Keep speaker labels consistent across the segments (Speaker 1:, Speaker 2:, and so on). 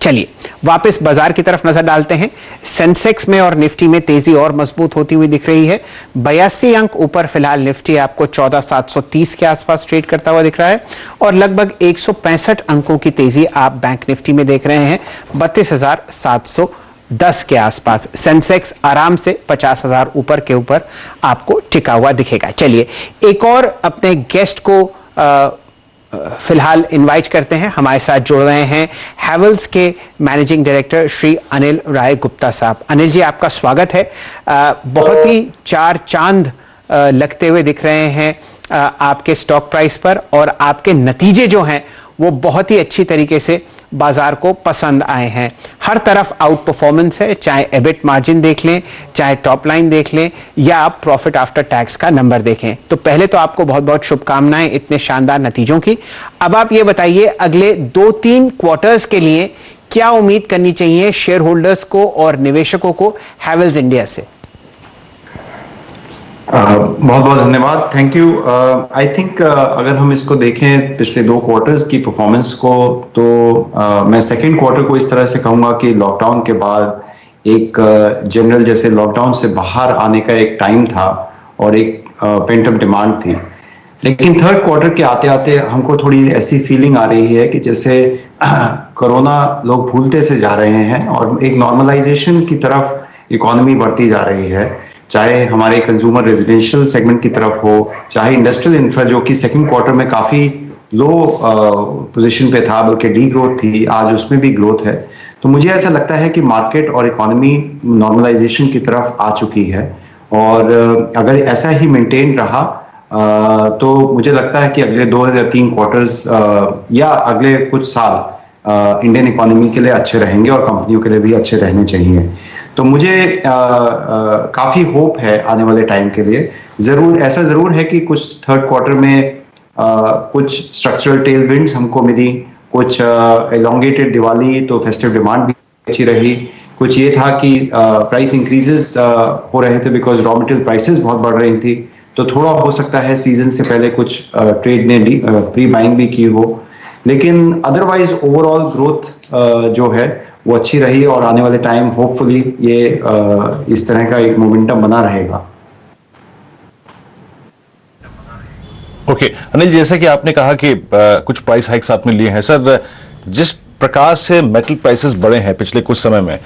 Speaker 1: चलिए वापस बाजार की तरफ नजर डालते हैं। सेंसेक्स में और निफ्टी में तेजी और मजबूत होती हुई दिख रही है। 82 अंक ऊपर फिलहाल निफ्टी आपको 14,730 के आसपास ट्रेड करता हुआ दिख रहा है और लगभग 165 अंकों की तेजी आप बैंक निफ्टी में देख रहे हैं 32,710 के आसपास। सेंसेक्स आराम से 50,000 ऊपर के ऊपर आपको टिका हुआ दिखेगा। चलिए एक और अपने गेस्ट को फिलहाल इनवाइट करते हैं। हमारे साथ जुड़ रहे हैं हैवेल्स के मैनेजिंग डायरेक्टर श्री अनिल राय गुप्ता साहब। अनिल जी, आपका स्वागत है। बहुत ही चार चांद लगते हुए दिख रहे हैं आपके स्टॉक प्राइस पर और आपके नतीजे जो हैं वो बहुत ही अच्छी तरीके से बाजार को पसंद आए हैं। हर तरफ आउट परफॉर्मेंस है, चाहे एबिट मार्जिन देख लें, चाहे टॉप लाइन देख लें या आप प्रॉफिट आफ्टर टैक्स का नंबर देखें। तो पहले तो आपको बहुत बहुत शुभकामनाएं इतने शानदार नतीजों की। अब आप ये बताइए अगले 2-3 क्वार्टर्स के लिए क्या उम्मीद करनी चाहिए शेयर होल्डर्स को और निवेशकों को हैवेल्स इंडिया से?
Speaker 2: बहुत बहुत धन्यवाद, थैंक यू। आई थिंक अगर हम इसको देखें पिछले 2 क्वार्टर्स की परफॉर्मेंस को तो मैं सेकंड क्वार्टर को इस तरह से कहूंगा कि लॉकडाउन के बाद एक जनरल जैसे लॉकडाउन से बाहर आने का एक टाइम था और एक पेंट अप डिमांड थी। लेकिन थर्ड क्वार्टर के आते आते हमको थोड़ी ऐसी फीलिंग आ रही है कि जैसे कोरोना लोग भूलते से जा रहे हैं और एक नॉर्मलाइजेशन की तरफ इकोनॉमी बढ़ती जा रही है, चाहे हमारे कंज्यूमर रेजिडेंशियल सेगमेंट की तरफ हो, चाहे इंडस्ट्रियल इंफ्रा जो कि सेकंड क्वार्टर में काफी लो पोजीशन पे था, बल्कि डी ग्रोथ थी, आज उसमें भी ग्रोथ है। तो मुझे ऐसा लगता है कि मार्केट और इकोनॉमी नॉर्मलाइजेशन की तरफ आ चुकी है और अगर ऐसा ही मेंटेन रहा तो मुझे लगता है कि अगले 2 या 3 क्वार्टर्स या अगले कुछ साल इंडियन इकोनॉमी के लिए अच्छे रहेंगे और कंपनियों के लिए भी अच्छे रहने चाहिए। तो मुझे काफी होप है आने वाले टाइम के लिए। ऐसा जरूर है कि कुछ थर्ड क्वार्टर में कुछ स्ट्रक्चरल टेलविंड्स हमको मिली, कुछ एलोंगेटेड दिवाली तो फेस्टिव डिमांड भी अच्छी रही, कुछ ये था कि प्राइस इंक्रीजेस हो रहे थे बिकॉज रॉ मटेरियल प्राइसेस बहुत बढ़ रही थी, तो थोड़ा हो सकता है सीजन से पहले कुछ ट्रेड ने प्री बाइंग भी की हो। लेकिन अदरवाइज ओवरऑल ग्रोथ जो है वो अच्छी रही और आने वाले टाइम होपफुली ये इस तरह का एक मोमेंटम बना रहेगा।
Speaker 3: ओके अनिल, जैसा कि आपने कहा कि कुछ प्राइस हाइक्स आपने लिए हैं सर, जिस प्रकार से मेटल प्राइसेस बढ़े हैं पिछले कुछ समय में,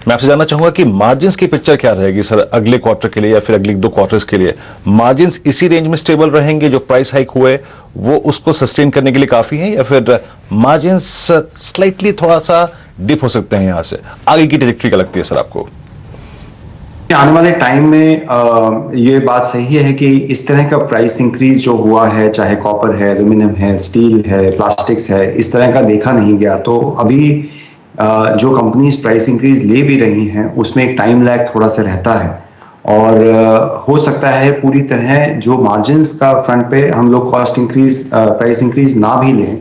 Speaker 3: मैं आपसे जानना चाहूंगा कि मार्जिन्स की पिक्चर क्या रहेगी सर अगले क्वार्टर के लिए या फिर अगले 2 क्वार्टर्स के लिए? मार्जिन्स इसी रेंज में स्टेबल रहेंगे जो प्राइस हाइक हुए वो उसको सस्टेन करने के लिए काफी है या फिर मार्जिन्स स्लाइटली थोड़ा सा डिप हो सकते हैं? यहां से आगे की ट्रैजेक्टरी क्या लगती है सर आपको?
Speaker 2: आने वाले टाइम में ये बात सही है कि इस तरह का प्राइस इंक्रीज जो हुआ है, चाहे कॉपर है, एल्यूमिनियम है, स्टील है, प्लास्टिक्स है, इस तरह का देखा नहीं गया। तो अभी जो कंपनीज प्राइस इंक्रीज ले भी रही हैं उसमें एक टाइम लैग थोड़ा सा रहता है और हो सकता है पूरी तरह जो मार्जिन्स का फ्रंट पे हम लोग कॉस्ट इंक्रीज प्राइस इंक्रीज ना भी लें,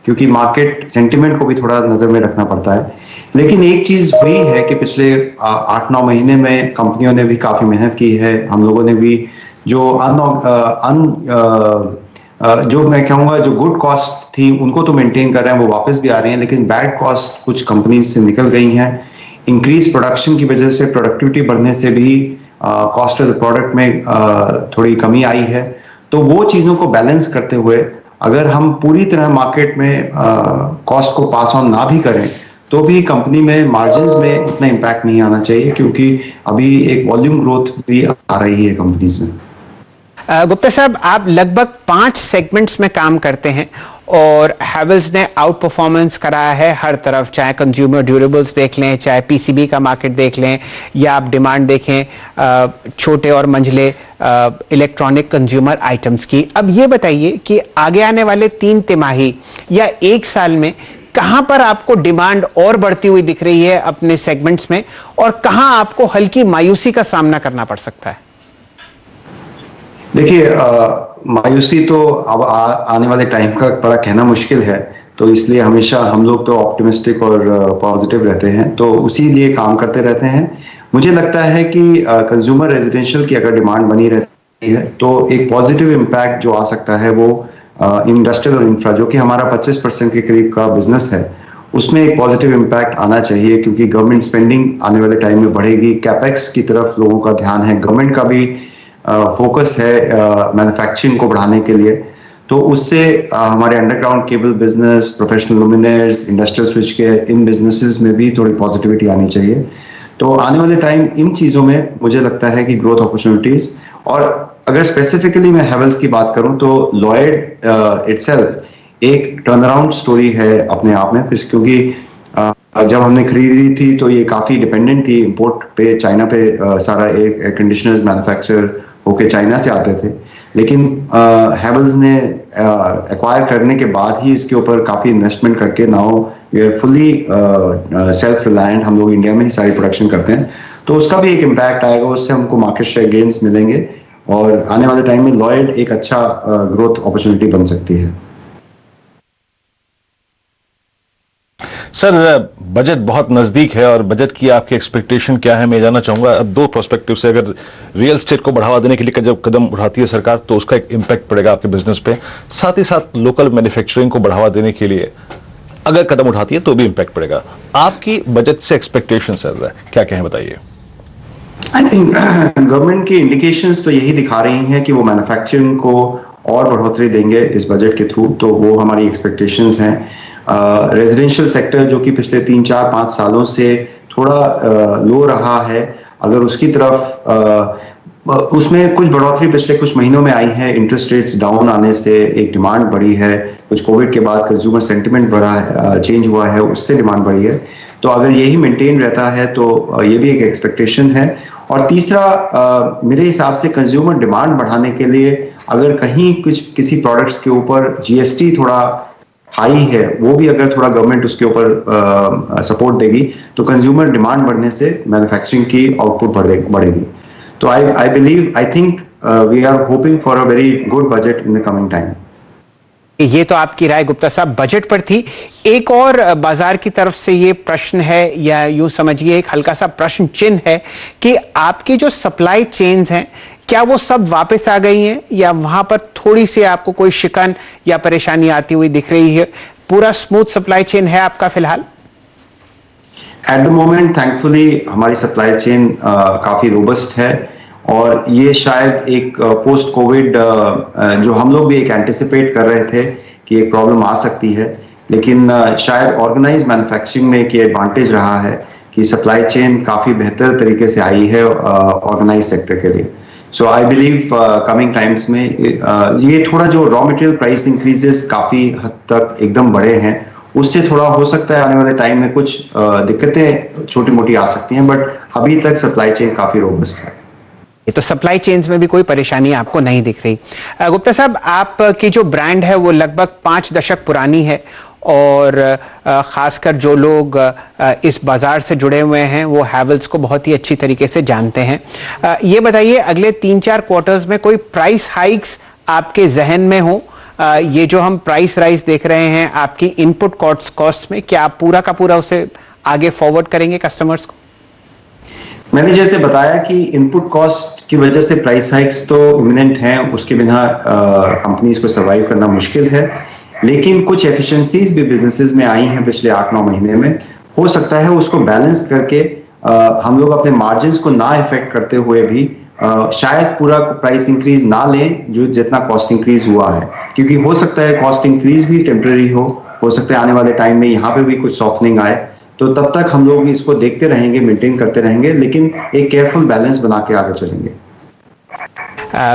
Speaker 2: क्योंकि मार्केट सेंटिमेंट को भी थोड़ा नजर में रखना पड़ता है। लेकिन एक चीज हुई है कि पिछले 8-9 महीने में कंपनियों ने भी काफी मेहनत की है, हम लोगों ने भी जो जो मैं कहूँगा जो गुड कॉस्ट थी उनको तो मेंटेन कर रहे हैं, वो वापस भी आ रही हैं, लेकिन बैड कॉस्ट कुछ कंपनीज से निकल गई हैं। इंक्रीज प्रोडक्शन की वजह से, प्रोडक्टिविटी बढ़ने से भी कॉस्ट ऑफ द प्रोडक्ट में थोड़ी कमी आई है। तो वो चीजों को बैलेंस करते हुए अगर हम पूरी तरह मार्केट में कॉस्ट को पास ऑन ना भी करें तो भी कंपनी में मार्जिन्स में इतना इम्पैक्ट नहीं आना चाहिए, क्योंकि अभी एक वॉल्यूम ग्रोथ भी आ रही है कंपनीज में।
Speaker 1: गुप्ता साहब, आप लगभग 5 सेगमेंट्स में काम करते हैं और हैवेल्स ने आउट परफॉर्मेंस कराया है हर तरफ, चाहे कंज्यूमर ड्यूरेबल्स देख लें, चाहे पीसीबी का मार्केट देख लें या आप डिमांड देखें छोटे और मंझले इलेक्ट्रॉनिक कंज्यूमर आइटम्स की। अब ये बताइए कि आगे आने वाले 3 तिमाही या 1 साल में कहां पर आपको डिमांड और बढ़ती हुई दिख रही है अपने सेगमेंट्स में और कहां आपको हल्की मायूसी का सामना करना पड़ सकता है?
Speaker 2: देखिए, मायूसी तो अब आने वाले टाइम का बड़ा कहना मुश्किल है, तो इसलिए हमेशा हम लोग तो ऑप्टिमिस्टिक और पॉजिटिव रहते हैं, तो उसी लिए काम करते रहते हैं। मुझे लगता है कि कंज्यूमर रेजिडेंशियल की अगर डिमांड बनी रहती है तो एक पॉजिटिव इम्पैक्ट जो आ सकता है वो इंडस्ट्रियल और इंफ्रा, जो कि हमारा 25% के करीब का बिजनेस है, उसमें एक पॉजिटिव इम्पैक्ट आना चाहिए, क्योंकि गवर्नमेंट स्पेंडिंग आने वाले टाइम में बढ़ेगी, कैपेक्स की तरफ लोगों का ध्यान है, गवर्नमेंट का भी फोकस है मैन्युफैक्चरिंग को बढ़ाने के लिए। तो उससे हमारे underground cable business, professional luminaires, industrial switch care, इन बिजनेसेस में भी थोड़ी पॉजिटिविटी आनी चाहिए। तो आने वाले टाइम इन चीज़ों में मुझे लगता है कि ग्रोथ अपॉर्चुनिटीज, और अगर स्पेसिफिकली मैं हैवेल्स की बात करूं तो लॉयड इटसेल्फ एक टर्नअराउंड स्टोरी है अपने आप में, क्योंकि जब हमने खरीदी थी तो ये काफ़ी डिपेंडेंट थी इंपोर्ट पे, चाइना पे, सारा एयर कंडीशनर्स मैन्युफैक्चर होके चाइना से आते थे। लेकिन हैवेल्स ने एक्वायर करने के बाद ही इसके ऊपर काफ़ी इन्वेस्टमेंट करके now we are fully self reliant, हम लोग इंडिया में ही सारी प्रोडक्शन करते हैं। तो उसका भी एक इम्पैक्ट आएगा, उससे हमको मार्केट शेयर गेन्स मिलेंगे, और आने वाले टाइम में लॉयड एक अच्छा ग्रोथ अपॉर्चुनिटी बन सकती है।
Speaker 3: सर, बजट बहुत नजदीक है, और बजट की आपकी एक्सपेक्टेशन क्या है, मैं जानना चाहूंगा। अब दो प्रोस्पेक्टिव से, अगर रियल एस्टेट को बढ़ावा देने के लिए जब कदम उठाती है सरकार तो उसका एक इम्पैक्ट पड़ेगा आपके बिजनेस पे, साथ ही साथ लोकल मैन्युफैक्चरिंग को बढ़ावा देने के लिए अगर कदम उठाती है तो भी इम्पैक्ट पड़ेगा। आपकी बजट से एक्सपेक्टेशन सर क्या कहें, बताइए।
Speaker 2: आई थिंक गवर्नमेंट की इंडिकेशंस तो यही दिखा रही हैं कि वो मैन्युफैक्चरिंग को और बढ़ोतरी देंगे इस बजट के थ्रू, तो वो हमारी एक्सपेक्टेशंस हैं। रेजिडेंशियल सेक्टर जो कि पिछले 3-4-5 सालों से थोड़ा लो रहा है, अगर उसकी तरफ उसमें कुछ बढ़ोतरी पिछले कुछ महीनों में आई है, इंटरेस्ट रेट्स डाउन आने से एक डिमांड बढ़ी है, कुछ कोविड के बाद कंज्यूमर सेंटिमेंट बढ़ा है, चेंज हुआ है, उससे डिमांड बढ़ी है। तो अगर यही मेंटेन रहता है तो ये भी एक एक्सपेक्टेशन है। और तीसरा, मेरे हिसाब से कंज्यूमर डिमांड बढ़ाने के लिए अगर कहीं किसी प्रोडक्ट्स के ऊपर जीएसटी थोड़ा हाई है, वो भी अगर थोड़ा गवर्नमेंट उसके ऊपर सपोर्ट देगी तो कंज्यूमर डिमांड बढ़ने से मैन्युफैक्चरिंग की आउटपुट बढ़ेगी। तो I believe, I think we are hoping for a very good budget in the coming time.
Speaker 1: ये तो आपकी राय गुप्ता साहब बजट पर थी। एक और बाजार की तरफ से ये प्रश्न है, या यूं समझिए एक हल्का सा प्रश्न चिन्ह है, कि आपकी जो सप्लाई चेन्स हैं क्या वो सब वापस आ गई हैं, या वहां पर थोड़ी सी आपको कोई शिकन या परेशानी आती हुई दिख रही है? पूरा स्मूथ सप्लाई चेन है आपका फिलहाल?
Speaker 2: एट द मोमेंट थैंकफुली हमारी सप्लाई चेन काफी रोबस्ट है, और ये शायद एक पोस्ट कोविड जो हम लोग भी एक एंटिसिपेट कर रहे थे कि एक प्रॉब्लम आ सकती है, लेकिन शायद ऑर्गेनाइज मैन्युफैक्चरिंग में एक एडवांटेज रहा है कि सप्लाई चेन काफी बेहतर तरीके से आई है ऑर्गेनाइज सेक्टर के लिए। सो आई बिलीव कमिंग टाइम्स में ये थोड़ा जो रॉ मटेरियल प्राइस इंक्रीजेस काफी हद तक एकदम बढ़े हैं, उससे थोड़ा हो सकता है आने वाले टाइम में कुछ दिक्कतें छोटी मोटी आ सकती हैं, बट अभी तक सप्लाई चेन काफी रोबस्ट है।
Speaker 1: ये तो सप्लाई चेन्स में भी कोई परेशानी आपको नहीं दिख रही। गुप्ता साहब, आपकी जो ब्रांड है वो लगभग 5 दशक पुरानी है, और खासकर जो लोग इस बाजार से जुड़े हुए हैं वो हैवेल्स को बहुत ही अच्छी तरीके से जानते हैं। ये बताइए, अगले 3-4 क्वार्टर्स में कोई प्राइस हाइक्स आपके जहन में हो? ये जो हम प्राइस राइज देख रहे हैं आपकी इनपुट कॉस्ट में, क्या आप पूरा का पूरा उसे आगे फॉरवर्ड करेंगे कस्टमर्स को?
Speaker 2: मैंने जैसे बताया कि इनपुट कॉस्ट की वजह से प्राइस हाइक्स तो इमिनेंट हैं, उसके बिना कंपनीज को सर्वाइव करना मुश्किल है, लेकिन कुछ एफिशिएंसीज भी बिजनेसेस में आई हैं पिछले 8-9 महीने में। हो सकता है उसको बैलेंस करके हम लोग अपने मार्जिन्स को ना इफेक्ट करते हुए भी शायद पूरा प्राइस इंक्रीज ना लें जो जितना कॉस्ट इंक्रीज हुआ है, क्योंकि हो सकता है कॉस्ट इंक्रीज भी टेम्परेरी हो सकता है आने वाले टाइम में यहाँ पे भी कुछ सॉफ्टनिंग आए, तो तब तक हम लोग इसको देखते रहेंगे, मेंटेन करते रहेंगे, लेकिन एक केयरफुल बैलेंस बना के आगे चलेंगे।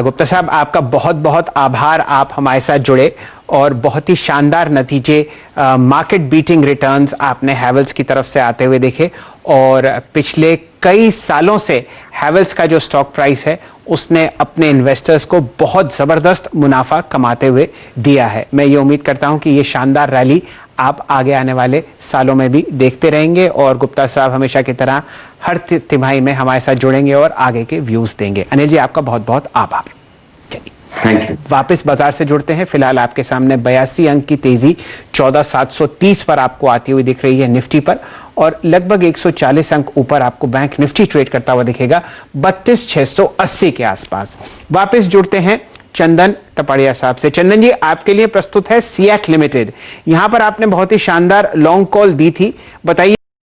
Speaker 1: गुप्ता साहब, आपका बहुत बहुत आभार, आप हमारे साथ जुड़े, और बहुत ही शानदार नतीजे, मार्केट बीटिंग रिटर्न्स आपने हैवेल्स की तरफ से आते हुए देखे, और पिछले कई सालों से हैवेल्स का जो स्टॉक प्राइस है उसने अपने इन्वेस्टर्स को बहुत ज़बरदस्त मुनाफा कमाते हुए दिया है। मैं ये उम्मीद करता हूं कि ये शानदार रैली आप आगे आने वाले सालों में भी देखते रहेंगे, और गुप्ता साहब हमेशा की तरह हर तिमाही में हमारे साथ जुड़ेंगे और आगे के व्यूज देंगे। अनिल जी, आपका बहुत बहुत आभार। चलिए
Speaker 2: थैंक यू।
Speaker 1: वापस बाजार से जुड़ते हैं। फिलहाल आपके सामने 82 अंक की तेजी 14,730 पर आपको आती हुई दिख रही है निफ्टी पर, और लगभग 140 अंक ऊपर आपको बैंक निफ्टी ट्रेड करता हुआ दिखेगा 32,680 के आसपास। वापस जुड़ते हैं चंदन टपाड़िया साहब से। चंदन जी, आपके लिए प्रस्तुत है सियाक लिमिटेड। यहां पर आपने बहुत ही शानदार लॉन्ग कॉल दी थी, बताइए